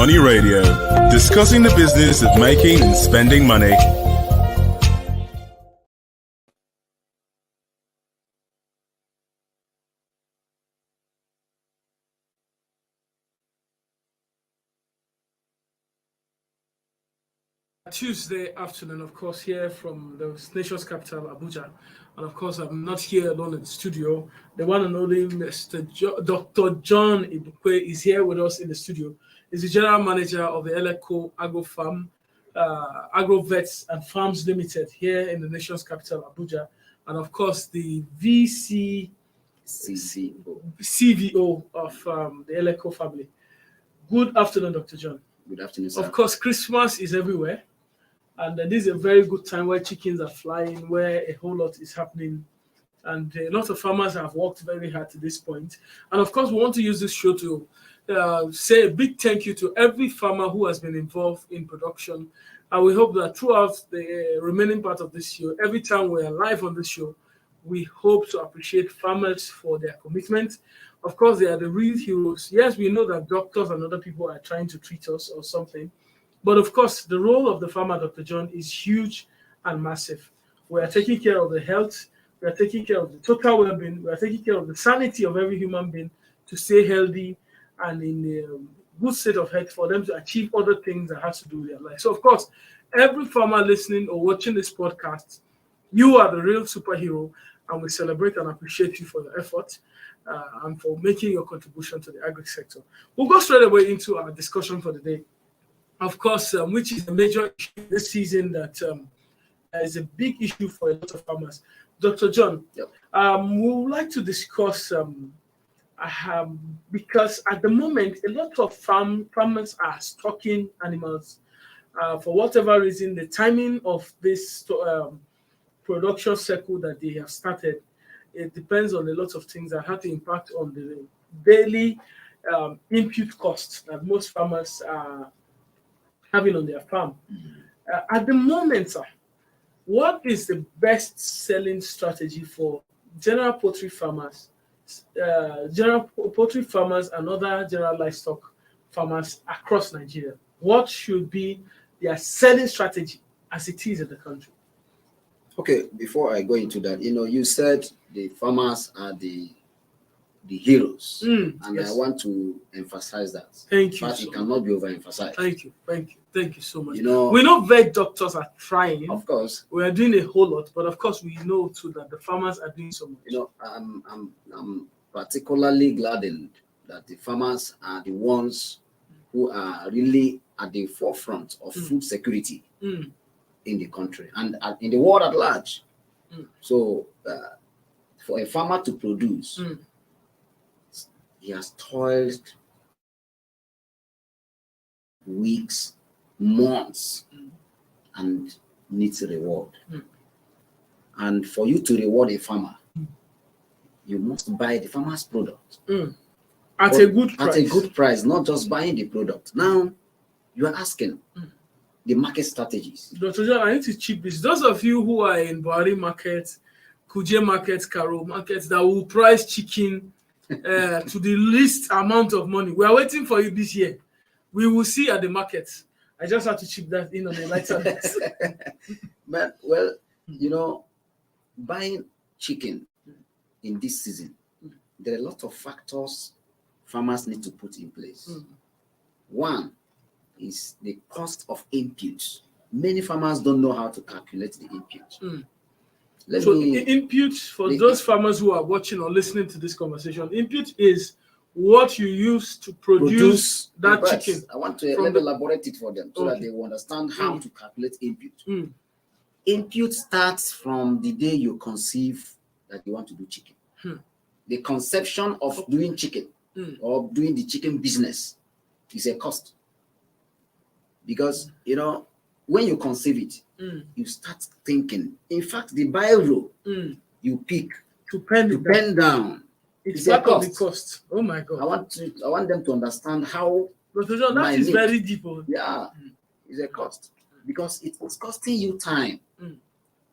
Money Radio, discussing the business of making and spending money. Tuesday afternoon, of course, here from the nation's capital, Abuja. And of course, I'm not here alone in the studio. The one and only Dr. John Ibukwe is here with us in the studio. He's the general manager of the Eleco Agro Farm, Agro Vets and Farms Limited here in the nation's capital, Abuja. And of course, the CVO of the Eleco family. Good afternoon, Dr. John. Good afternoon, sir. Of course, Christmas is everywhere. And this is a very good time where chickens are flying, where a whole lot is happening. And a lot of farmers have worked very hard to this point. And of course, we want to use this show to say a big thank you to every farmer who has been involved in production. And we hope that throughout the remaining part of this show, every time we are live on this show, we hope to appreciate farmers for their commitment. Of course, they are the real heroes. Yes, we know that doctors and other people are trying to treat us or something. But of course, the role of the farmer, Dr. John, is huge and massive. We are taking care of the health. We are taking care of the total well-being. We are taking care of the sanity of every human being to stay healthy and in a good state of health for them to achieve other things that have to do with their life. So, of course, every farmer listening or watching this podcast, you are the real superhero, and we celebrate and appreciate you for your effort and for making your contribution to the agri sector. We'll go straight away into our discussion for the day. Of course, which is a major issue this season that is a big issue for a lot of farmers. Dr. John, Yep. we would like to discuss because at the moment, a lot of farmers are stocking animals. For whatever reason, the timing of this production cycle that they have started, it depends on a lot of things that have to impact on the daily input costs that most farmers are having on their farm. At the moment, sir, what is the best selling strategy for general poultry farmers, and other general livestock farmers across Nigeria? What should be their selling strategy as it is in the country? Okay, before I go into that, you said the farmers are the heroes, and yes. I want to emphasize that. Thank you. But it cannot be overemphasized. Thank you so much. We know vet doctors are trying. Of course, we are doing a whole lot, but of course we know too that the farmers are doing so much. I'm particularly gladdened that the farmers are the ones who are really at the forefront of food security in the country and in the world at large. So, for a farmer to produce, he has toiled weeks, months, and needs a reward. And for you to reward a farmer, you must buy the farmer's product at a good price. At a good price, not just buying the product. Now, you are asking the market strategies. Dr. John, I need to chip this. Those of you who are in Buhari market, Kuje market, Karo markets that will price chicken to the least amount of money, we are waiting for you this year. We will see at the market. I just have to chip that in on the lighter note. Well, buying chicken in this season, there are a lot of factors farmers need to put in place. One is the cost of inputs. Many farmers don't know how to calculate the input. Input, for those farmers who are watching or listening to this conversation, input is what you use to produce that chicken. I want to elaborate it for them so that they will understand how to calculate input. Input starts from the day you conceive that you want to do chicken. The conception of doing chicken or doing the chicken business is a cost. Because, when you conceive it, you start thinking. In fact, the bio you pick to pen down. It's part of the cost. Oh my God! I want them to understand how. Dr. John, that is very deep. Yeah, it's a cost because it was costing you time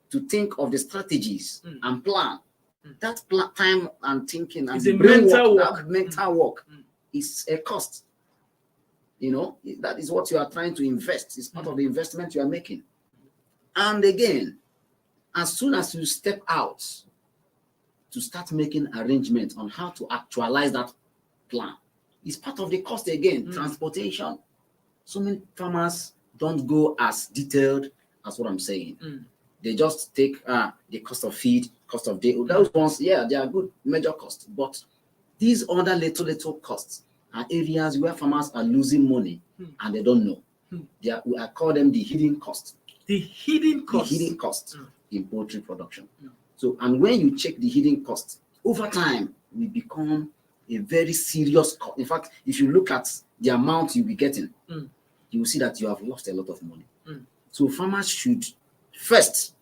to think of the strategies and plan. That time and thinking and it's a mental work. Mental work is a cost. You know, that is what you are trying to invest. It's part of the investment you are making. And again, as soon as you step out to start making arrangements on how to actualize that plan, it's part of the cost again. Transportation. So many farmers don't go as detailed as what I'm saying. They just take the cost of feed, cost of day. Those ones, yeah, they are good major costs. But these other little costs are areas where farmers are losing money and they don't know. I call them the hidden costs. The hidden costs. The hidden costs in poultry production. So, and when you check the hidden costs, over time, we become a very serious cost. In fact, if you look at the amount you'll be getting, you will see that you have lost a lot of money. So farmers should first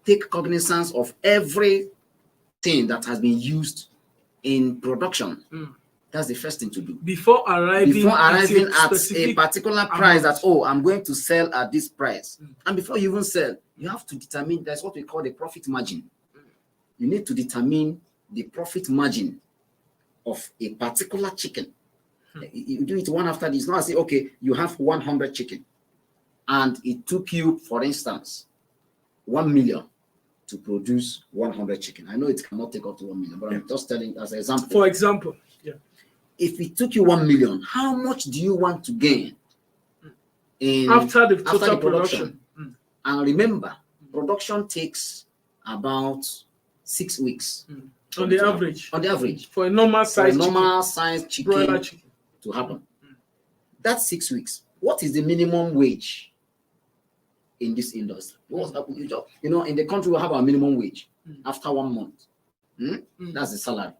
take cognizance of everything that has been used in production. That's the first thing to do. Before arriving at a particular price that, oh, I'm going to sell at this price. And before you even sell, you have to determine, that's what we call the profit margin. You need to determine the profit margin of a particular chicken. You do it one after this. Now I say, okay, you have 100 chicken. And it took you, for instance, 1 million to produce 100 chicken. I know it cannot take up to 1 million, but I'm just telling as an example. For example, if it took you 1 million, how much do you want to gain after the total production? And remember, production takes about 6 weeks. On the average. On the average. For a normal size chicken to happen. That's 6 weeks. What is the minimum wage in this industry? You know, in the country we have our minimum wage after 1 month. That's the salary.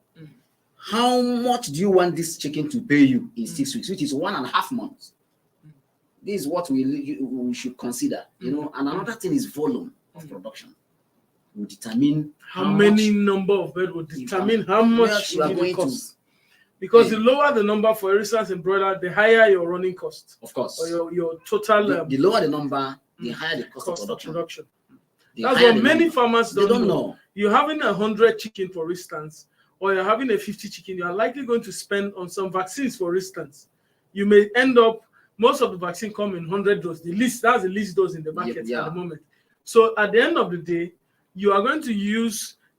How much do you want this chicken to pay you in 6 weeks, which is 1.5 months? This is what we should consider. You know, and another thing is volume of production. Will determine how many number of birds will determine how much you are going to cost. Because the lower the number, for instance, in broiler, the higher your running cost. Of course. Or your total. The lower the number, the higher the cost of production. That's what many farmers don't know. You're having 100 chicken, for instance, or you're having a 50 chicken, you are likely going to spend on some vaccines, for instance. You may end up, most of the vaccine come in 100 doses. That's the least dose in the market at the moment. So at the end of the day, you are going to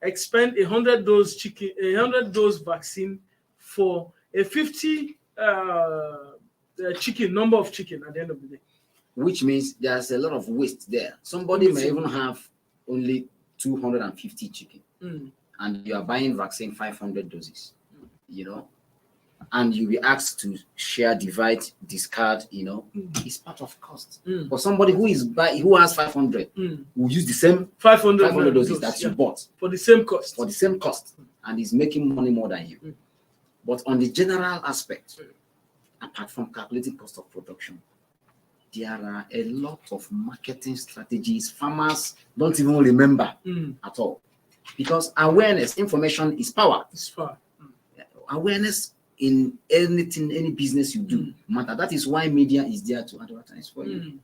expend 100 dose chicken, 100 dose vaccine for a 50 chicken, number of chicken at the end of the day. Which means there's a lot of waste there. Somebody may even have only 250 chicken. And you are buying vaccine 500 doses, you know, and you'll be asked to share, divide, discard, you know, it's part of cost. But somebody who has 500 will use the same 500 doses that you bought for the same cost. For the same cost, and is making money more than you. But on the general aspect, apart from calculating cost of production, there are a lot of marketing strategies farmers don't even remember at all. Because awareness, information is power. It's power. Awareness in anything, any business you do matter. That is why media is there to advertise for you.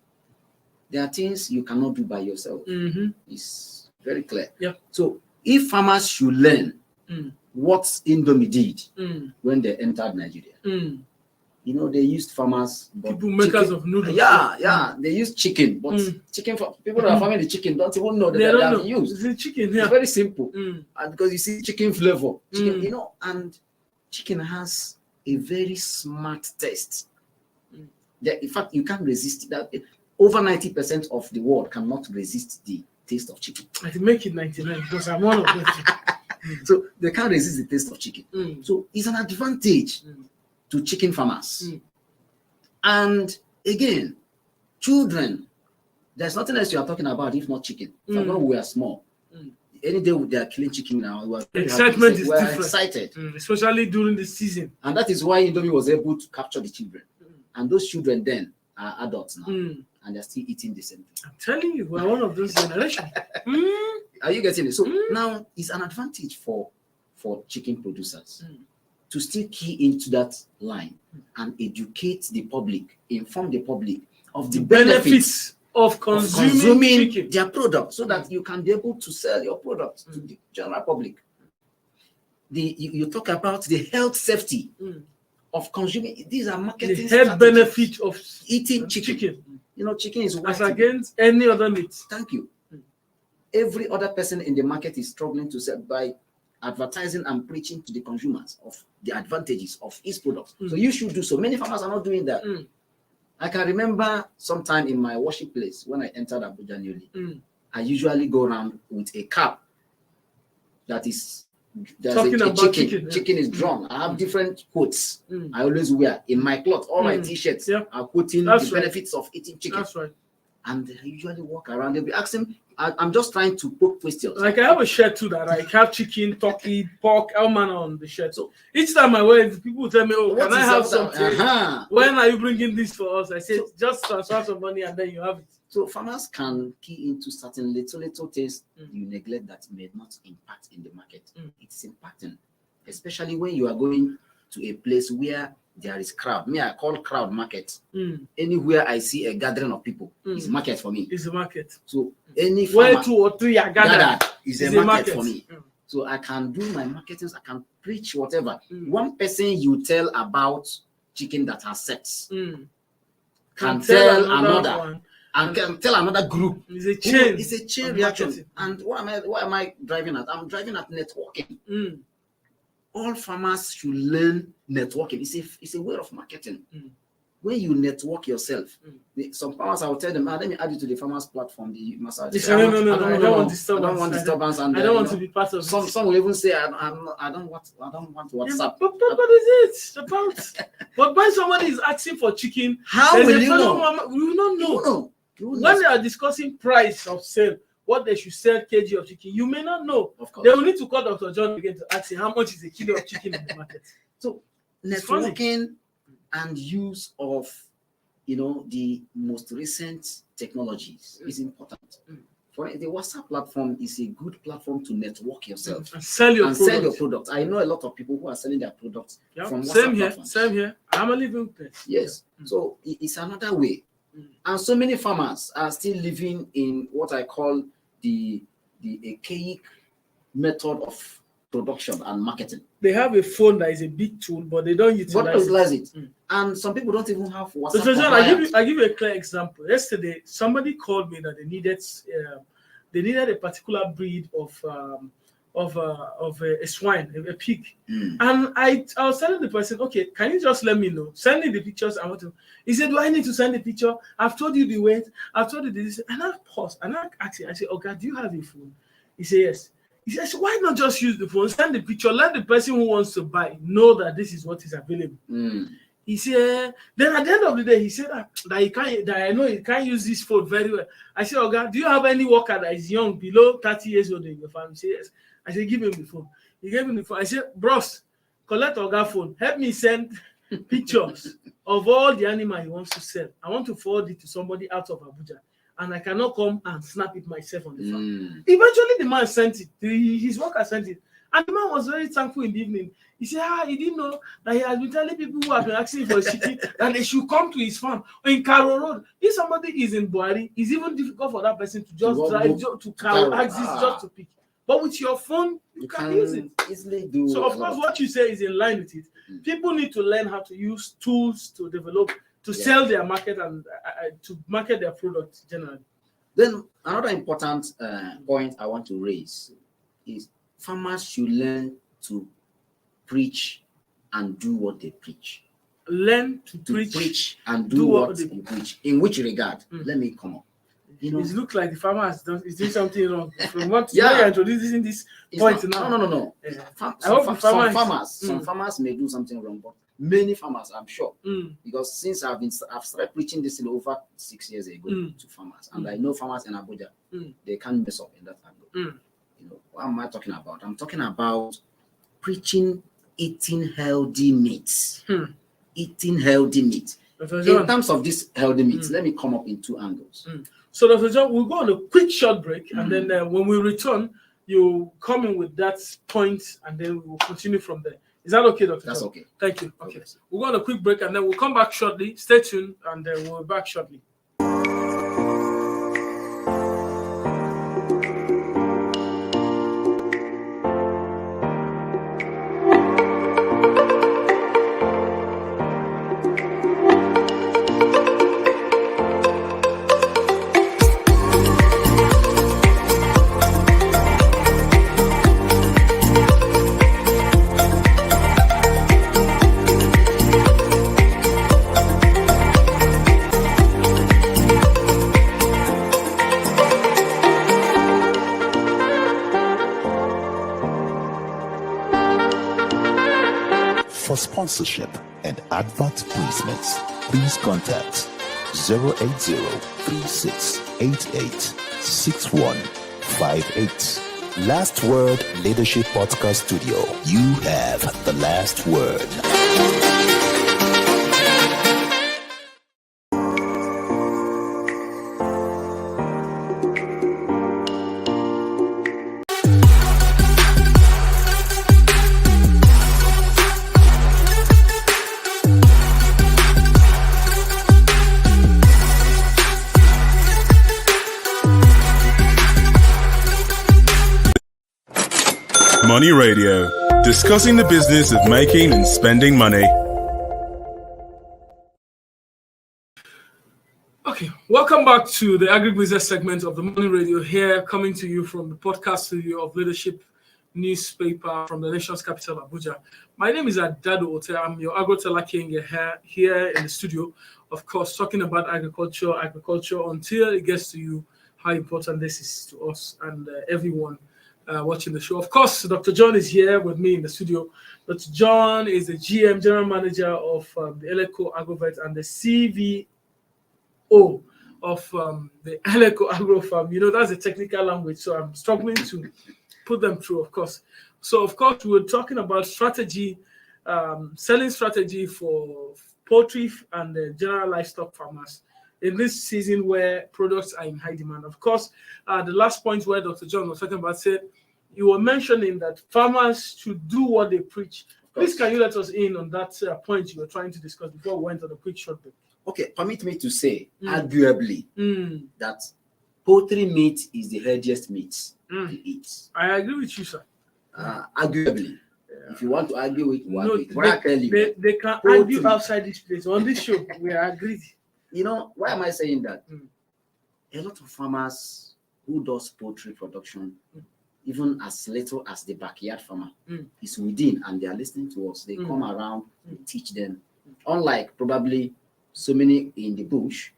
There are things you cannot do by yourself. It's very clear. So if farmers should learn what Indomie did when they entered Nigeria, you know, they used farmers, people makers of noodles. They used chicken, but chicken for people that are farming the chicken don't even know that they have used. It's chicken. It's very simple, and because you see chicken flavor, you know, and chicken has a very smart taste. In fact, you can't resist that. Over 90% of the world cannot resist the taste of chicken. I can make it 99 because I'm one of them. So they can't resist the taste of chicken. So it's an advantage to chicken farmers. And again, children, there's nothing else you are talking about if not chicken. If we are small, any day they are killing chicken now, excitement is different. Excited, especially during the season. And that is why Indomie was able to capture the children. And those children then are adults now, and they're still eating the same thing. I'm telling you, we're one of those generations. Are you getting it? So now it's an advantage for chicken producers to still key into that line and educate the public, inform the public of the benefits of consuming their product, so that you can be able to sell your product to the general public. You talk about the health safety of consuming. These are marketing the health strategies. benefit of Eating chicken. You know, chicken is as against any other meat. Thank you. Every other person in the market is struggling to sell by advertising and preaching to the consumers of the advantages of his products. So you should do so. Many farmers are not doing that. I can remember sometime in my worship place when I entered Abuja newly, I usually go around with a cap that is chicken. Chicken is drawn. I have different quotes I always wear in my cloth. All my t-shirts are quoting the benefits of eating chicken. That's right. And I usually walk around. They'll be asking, I'm just trying to poke questions. Like I have a shirt too that I have chicken, turkey, pork, all manner on the shirt. So each time I wear it, people tell me, "Oh, can I have something? When are you bringing this for us?" I said, "Just transfer some money and then you have it." So farmers can key into certain little things you neglect that may not impact in the market. It's impacting, especially when you are going to a place where there is crowd. Me, I call crowd market. Anywhere I see a gathering of people is market for me. It's a market. So any farmer where 2 or 3 are gathered is a market for me. So I can do my marketing. I can preach whatever. One person you tell about chicken that has sex can tell another one. And can tell another group. It's a chain. It's a chain reaction. And what am I driving at? I'm driving at networking. All farmers should learn networking. It's a way of marketing. When you network yourself, some farmers, I will tell them, let me add you to the farmers platform. The massage. I don't want disturbance. And I don't want to be part of it. Some will even say, I don't want WhatsApp. But what is it about? But when somebody is asking for chicken, how will you know? We will not know. When they are discussing price of sale, what they should sell kg of chicken, you may not know. Of course. They will need to call Dr. John again to ask him how much is a kilo of chicken in the market. So networking and use of the most recent technologies is important. For the WhatsApp platform is a good platform to network yourself and sell your product. I know a lot of people who are selling their products from WhatsApp platforms. Same here. I'm a living place. Yes. So it's another way. And so many farmers are still living in what I call the archaic method of production and marketing. They have a phone that is a big tool, but they don't utilize it. And some people don't even have WhatsApp. So I give you a clear example. Yesterday, somebody called me that they needed a particular breed of a swine, a pig. And I was telling the person, okay, can you just let me know? Send me the pictures I want to. He said, do I need to send the picture? I've told you the weight. I've told you this. And I paused and I asked him, I said, okay, do you have a phone? He said, yes. He said, why not just use the phone? Send the picture. Let the person who wants to buy know that this is what is available. He said, then at the end of the day, he said that I know he can't use this phone very well. I said, okay, do you have any worker that is young, below 30 years old in your family? He said, yes. I said, give him the phone. He gave me the phone. I said, bros, collect Oga phone. Help me send pictures of all the animal he wants to sell. I want to forward it to somebody out of Abuja. And I cannot come and snap it myself on the phone. Eventually, the man sent it. His worker sent it. And the man was very thankful in the evening. He said, he didn't know that he has been telling people who have been asking for chicken that they should come to his farm in Caro Road. If somebody is in Buhari, it's even difficult for that person to just drive to Caro Axis just to pick. But with your phone, you can use it. Easily do. So, of course, what you say is in line with it. People need to learn how to use tools to develop, to sell their market and to market their products generally. Then another important point I want to raise is farmers should learn to preach and do what they preach. Learn to preach and do what they preach. In which regard? Let me come up. It looks like the farmer is doing something wrong. From what you're introducing this point now. No. Some farmers may do something wrong, but many farmers, I'm sure, because since I've started preaching this over 6 years ago to farmers, and I know farmers in Abuja, they can't mess up in that angle. What am I talking about? I'm talking about preaching eating healthy meats. Eating healthy meat. In terms of this healthy meat, let me come up in 2 angles. So, Dr. John, we'll go on a quick short break, and then when we return, you come in with that point, and then we will continue from there. Is that okay, Dr. That's John? okay. Thank you. Okay. We'll go on a quick break, and then we'll come back shortly. Stay tuned, and then we'll be back shortly. For sponsorship and advert placements, please contact 080-3688-6158. Last Word Leadership Podcast Studio. You have the last word. Money Radio, discussing the business of making and spending money. Okay, welcome back to the agribusiness segment of the Money Radio here, coming to you from the podcast studio of Leadership Newspaper from the nation's capital, Abuja. My name is Adado Ote. I'm your AgroTeller King here in the studio, of course, talking about agriculture until it gets to you, how important this is to us and everyone watching the show. Of course, Dr. John is here with me in the studio. Dr. John is the GM, General Manager of the Eleco Agrovet and the CVO of the Eleco Agro Farm. You know, that's a technical language, so I'm struggling to put them through, of course. So, of course, we're talking about strategy, selling strategy for poultry and general livestock farmers in this season where products are in high demand. Of course, the last point where Dr. John was talking about said, you were mentioning that farmers should do what they preach. Please, can you let us in on that point you were trying to discuss before we went on a quick short break? Okay, permit me to say, arguably, that poultry meat is the healthiest meat to eat. I agree with you, sir. Arguably. If you want to argue with one, No, they can argue outside this place. On this show, we are agreed. You know, why am I saying that? A lot of farmers who does poultry production, even as little as the backyard farmer, is within and they are listening to us. They come around, we teach them. Unlike probably so many in the bush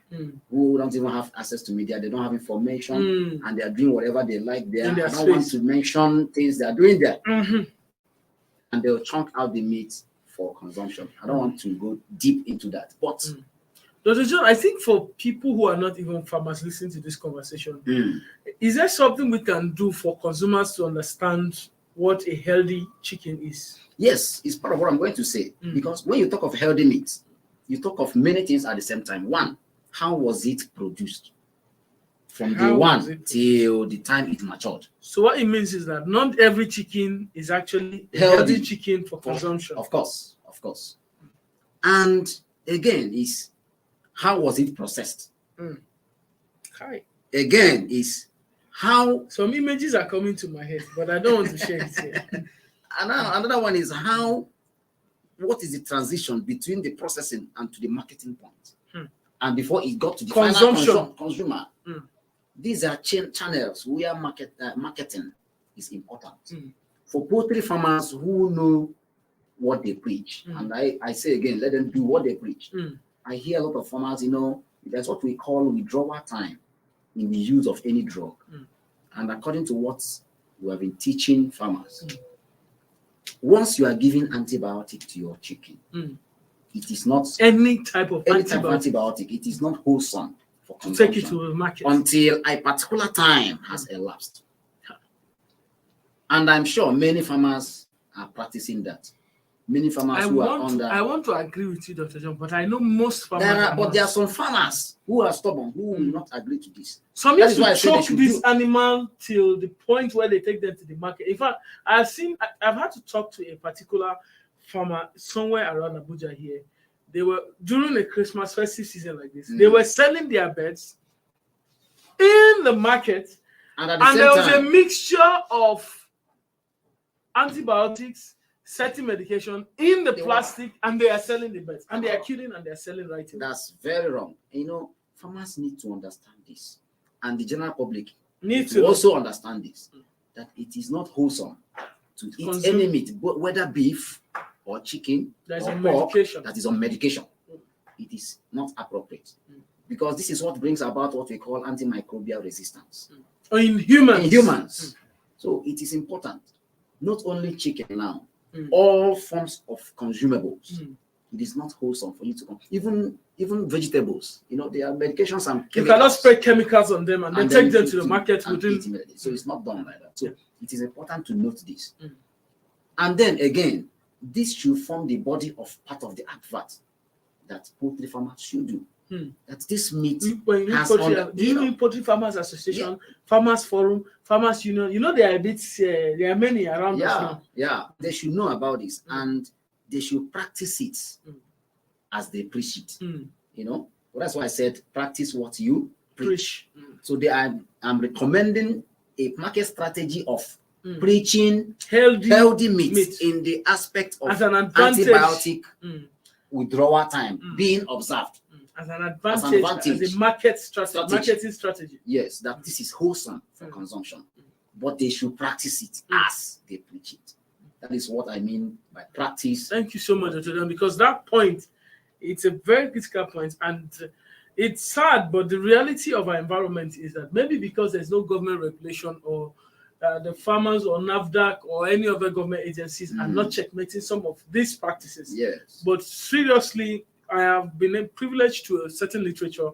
who don't even have access to media, they don't have information, and they are doing whatever they like there. I don't want to mention things they are doing there. And they'll chunk out the meat for consumption. I don't want to go deep into that. But Dr. John, I think for people who are not even farmers listening to this conversation, is there something we can do for consumers to understand what a healthy chicken is? Yes, it's part of what I'm going to say. Because when you talk of healthy meat, you talk of many things at the same time. One, how was it produced? From day one till the time it matured. So what it means is that not every chicken is actually a healthy chicken for consumption. Of course. And again, is how was it processed? Again, is how... Some images are coming to my head, but I don't want to share it here. Another one is what is the transition between the processing and to the marketing point? And before it got to the final consumer. These are channels where marketing is important. For poultry farmers who know what they preach, and I say again, let them do what they preach. I hear a lot of farmers, there's what we call withdrawal time in the use of any drug. And according to what we have been teaching farmers, once you are giving antibiotic to your chicken, it is not any type of antibiotic. It is not wholesome for to take it to the market until a particular time has elapsed. And I'm sure many farmers are practicing that. Many farmers I want to agree with you, Dr. John, but I know most farmers. There are some farmers who are stubborn who will not agree to this. Some used to choke this animal till the point where they take them to the market. In fact, I've had to talk to a particular farmer somewhere around Abuja here. They were during a Christmas festive season like this. They were selling their birds in the market, and there was a mixture of antibiotics, certain medication in the plastic, and they are selling the birds, and they are killing and they are selling right away. That's very wrong. Farmers need to understand this, and the general public need to also understand this, that it is not wholesome to eat any meat, whether beef or chicken or pork that is on medication. It is not appropriate, because this is what brings about what we call antimicrobial resistance in humans. So it is important, not only chicken now, all forms of consumables. It is not wholesome for you to even vegetables. There are medications and you cannot spray chemicals on them and then take them to the market within. So it's not done like that. So it is important to note this. And then again, this should form the body of part of the advert that poultry farmers should do. That this meat has Poultry Farmers Association, Farmers Forum, Farmers Union. There are many around us now. Yeah, they should know about this and they should practice it as they preach it. Well, that's why I said practice what you preach. So I'm recommending a market strategy of preaching healthy meat in the aspect of antibiotic withdrawal time being observed. As an advantage, as a marketing strategy. Yes, that this is wholesome for consumption, but they should practice it as they preach it. That is what I mean by practice. Thank you so much, Dr. Dan, because that point, it's a very critical point, and it's sad, but the reality of our environment is that maybe because there's no government regulation or the farmers or NAFDAC or any other government agencies are not checkmating some of these practices. Yes. But seriously, I have been privileged to a certain literature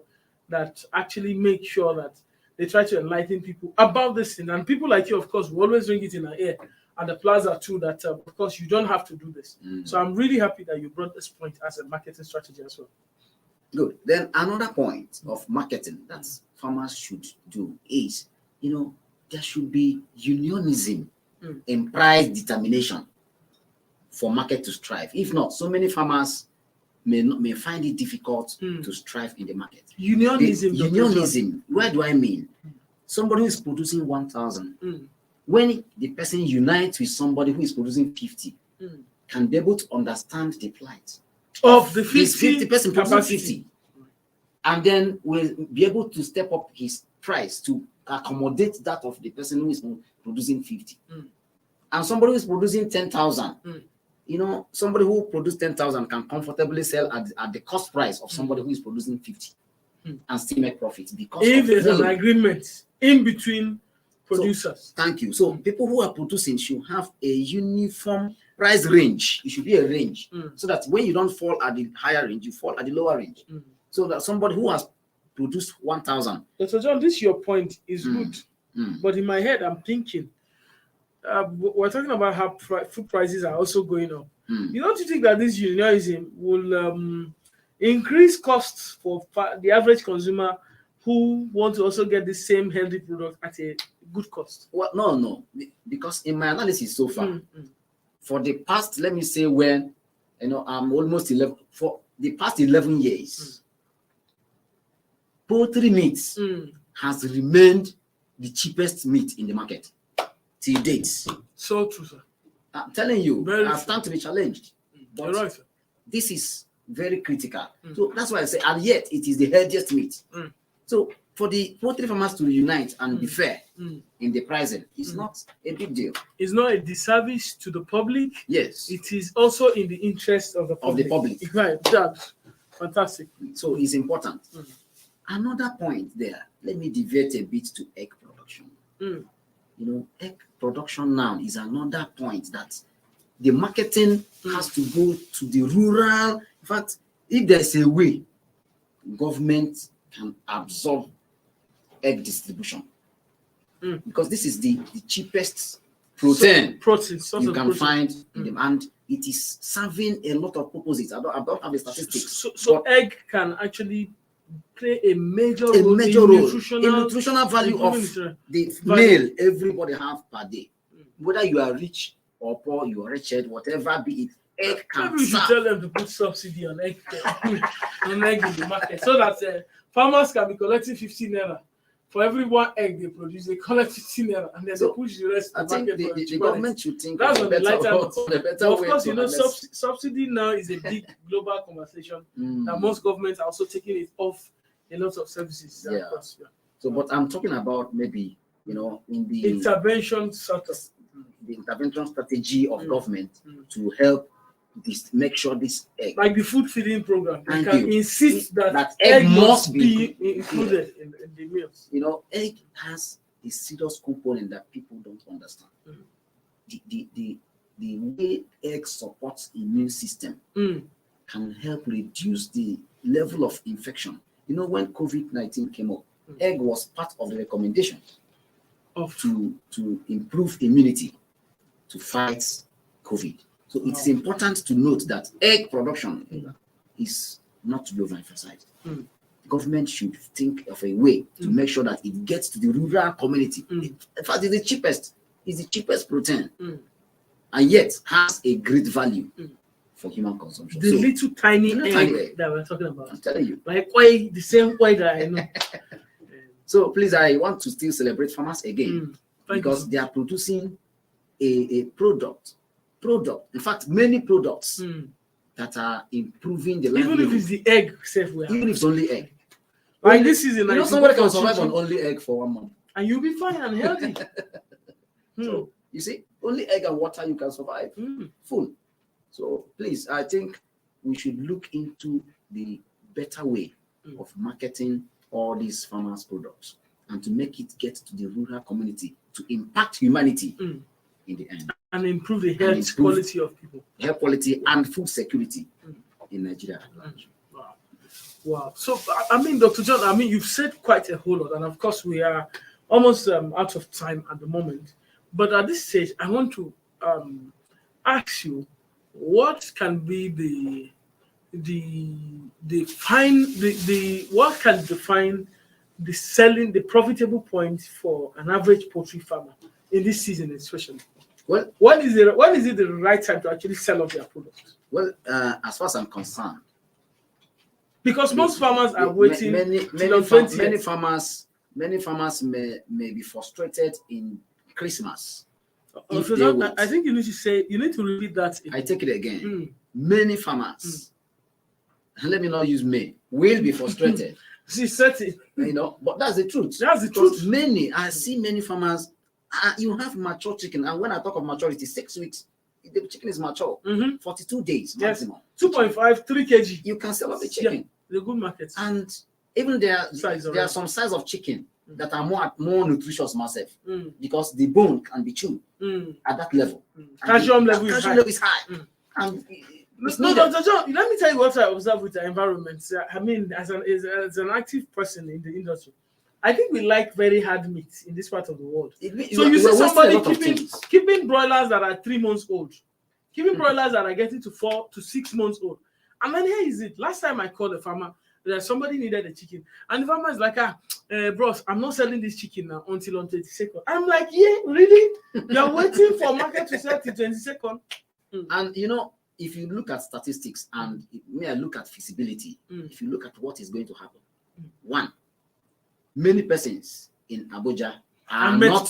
that actually make sure that they try to enlighten people about this thing. And people like you, of course, will always bring it in our ear. And the plaza too, that of course you don't have to do this. So I'm really happy that you brought this point as a marketing strategy as well. Good. Then another point of marketing that farmers should do is, there should be unionism in price determination for market to strive. If not, so many farmers may find it difficult to strive in the market. Unionism. Where do I mean? Somebody who is producing 1,000, when the person unites with somebody who is producing 50, can be able to understand the plight of the 50 person producing 50, and then will be able to step up his price to accommodate that of the person who is producing 50. And somebody who is producing 10,000. Somebody who produces 10,000 can comfortably sell at the cost price of somebody who is producing 50 and still make profit because if there's an agreement in between producers. So, thank you. So people who are producing should have a uniform price range. It should be a range so that when you don't fall at the higher range, you fall at the lower range. So that somebody who has produced 1,000. Dr. John, this your point is good, but in my head I'm thinking. We're talking about how food prices are also going up. Don't you think that this unionism will increase costs for the average consumer who want to also get the same healthy product at a good cost? Well, no, because in my analysis so far, for the past, let me say when, I'm almost 11, for the past 11 years, poultry meat has remained the cheapest meat in the market. Till date. So true, sir. I'm telling you, I stand to be challenged. But you're right, sir. This is very critical. So that's why I say, and yet it is the healthiest meat. So for the poultry farmers to unite and be fair in the pricing, it's not a big deal. It's not a disservice to the public. Yes. It is also in the interest of the public. Right. That's fantastic. So it's important. Another point there, let me deviate a bit to egg production. Egg production now is another point that the marketing has to go to the rural. In fact, if there's a way, government can absorb egg distribution because this is the cheapest protein you can find in them, and it is serving a lot of purposes. I don't have the statistics. So egg can actually play a major role in nutritional value of the meal everybody have per day. Whether you are rich or poor, you are wretched, whatever be it, egg can maybe we should tell them to put subsidy on egg in the market so that farmers can be collecting 15 naira. For every one egg they produce, they collect 15 naira and then they push the rest to the market. I think the government should think that's on the lighter better way. Of course, subsidy now is a big global conversation that most governments are also taking it off a lot of services. Yeah. So, but I'm talking about maybe, in the intervention sort of the intervention strategy of government to help make sure this egg, like the food feeding program, they can insist that egg must be included in the meals. Egg has a serious component that people don't understand. The the way egg supports immune system can help reduce the level of infection. You know, when COVID-19 came up, egg was part of the recommendation to improve immunity to fight COVID. So it's important to note that egg production is not to be overemphasized. The government should think of a way to make sure that it gets to the rural community. In fact, it's the cheapest protein, and yet has a great value for human consumption. The little tiny egg that we're talking about. I'm telling you. Like why the same way that I know. So please, I want to still celebrate farmers again because they are producing a product. In fact, many products that are improving the livelihood. Even if it's the egg, even if it's only egg. Like this is somebody can survive on only egg for 1 month. And you'll be fine and healthy. So you see, only egg and water you can survive full. So please, I think we should look into the better way of marketing all these farmers' products and to make it get to the rural community to impact humanity in the end. And improve the health quality of people. Health quality and food security in Nigeria at large. Wow. So, I mean, Dr. John, you've said quite a whole lot. And of course, we are almost out of time at the moment. But at this stage, I want to ask you, what can be what can define the profitable point for an average poultry farmer in this season, especially? Well, when is it the right time to actually sell off their products? Well, as far as I'm concerned, because most farmers are waiting. Many farmers may be frustrated in Christmas. So I think you need to repeat that. I take it again. Many farmers, and let me not use may, will be frustrated. She said it. But that's the truth. That's the truth. I see many farmers. You have mature chicken, and when I talk of maturity, 6 weeks, the chicken is mature. 42 days maximum. 2.5, 3 kg. You can sell off the chicken. Yeah, the good market. And even there are some size of chicken that are more nutritious myself because the bone can be chewed at that level. Calcium level is high. And no, Dr. John, let me tell you what I observe with the environment. I mean, as an active person in the industry, I think we like very hard meat in this part of the world. So you see somebody keeping broilers that are 3 months old, keeping broilers that are getting to 4 to 6 months old. And then here is it. Last time I called a farmer, that somebody needed a chicken, and the farmer is like, bros, I'm not selling this chicken now until on 22nd. I'm like, yeah, really? You're waiting for market to sell till 22nd? And if you look at statistics and look at feasibility, if you look at what is going to happen, one, many persons in Abuja are not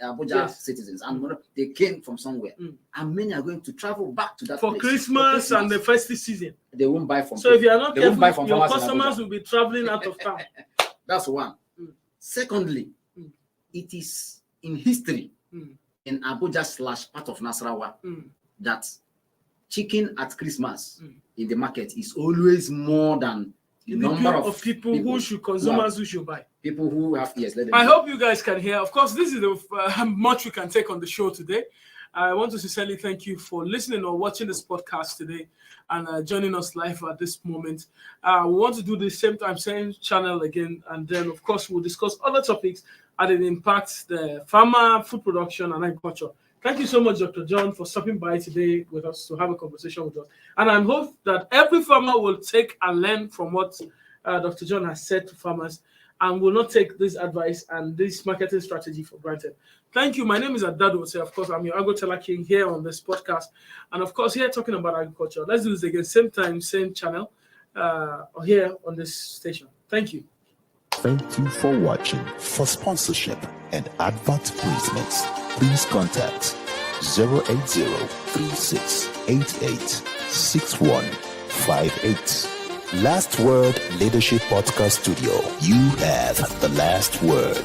Abuja citizens, and they came from somewhere, and many are going to travel back to that for Christmas and the festive season. They won't buy from. So if you are not careful, your customers will be traveling out of town. That's one. Secondly, it is in history in Abuja / part of Nasarawa that chicken at Christmas in the market is always more than the number of people who should consumers who should buy. People who have I hope you guys can hear. Of course, this is the much we can take on the show today. I want to sincerely thank you for listening or watching this podcast today and joining us live at this moment. We want to do the same channel again, and then of course we'll discuss other topics that impact the farmer, food production, and agriculture. Thank you so much, Dr. John, for stopping by today with us to have a conversation with us. And I hope that every farmer will take and learn from what Dr. John has said to farmers and will not take this advice and this marketing strategy for granted. Thank you. My name is Adado. So of course, I'm your Agro-Teller King here on this podcast. And of course, here talking about agriculture. Let's do this again, same time, same channel, here on this station. Thank you. Thank you for watching. For sponsorship and advert placements, please contact 080-3688-6158. Last Word Leadership Podcast Studio. You have the last word.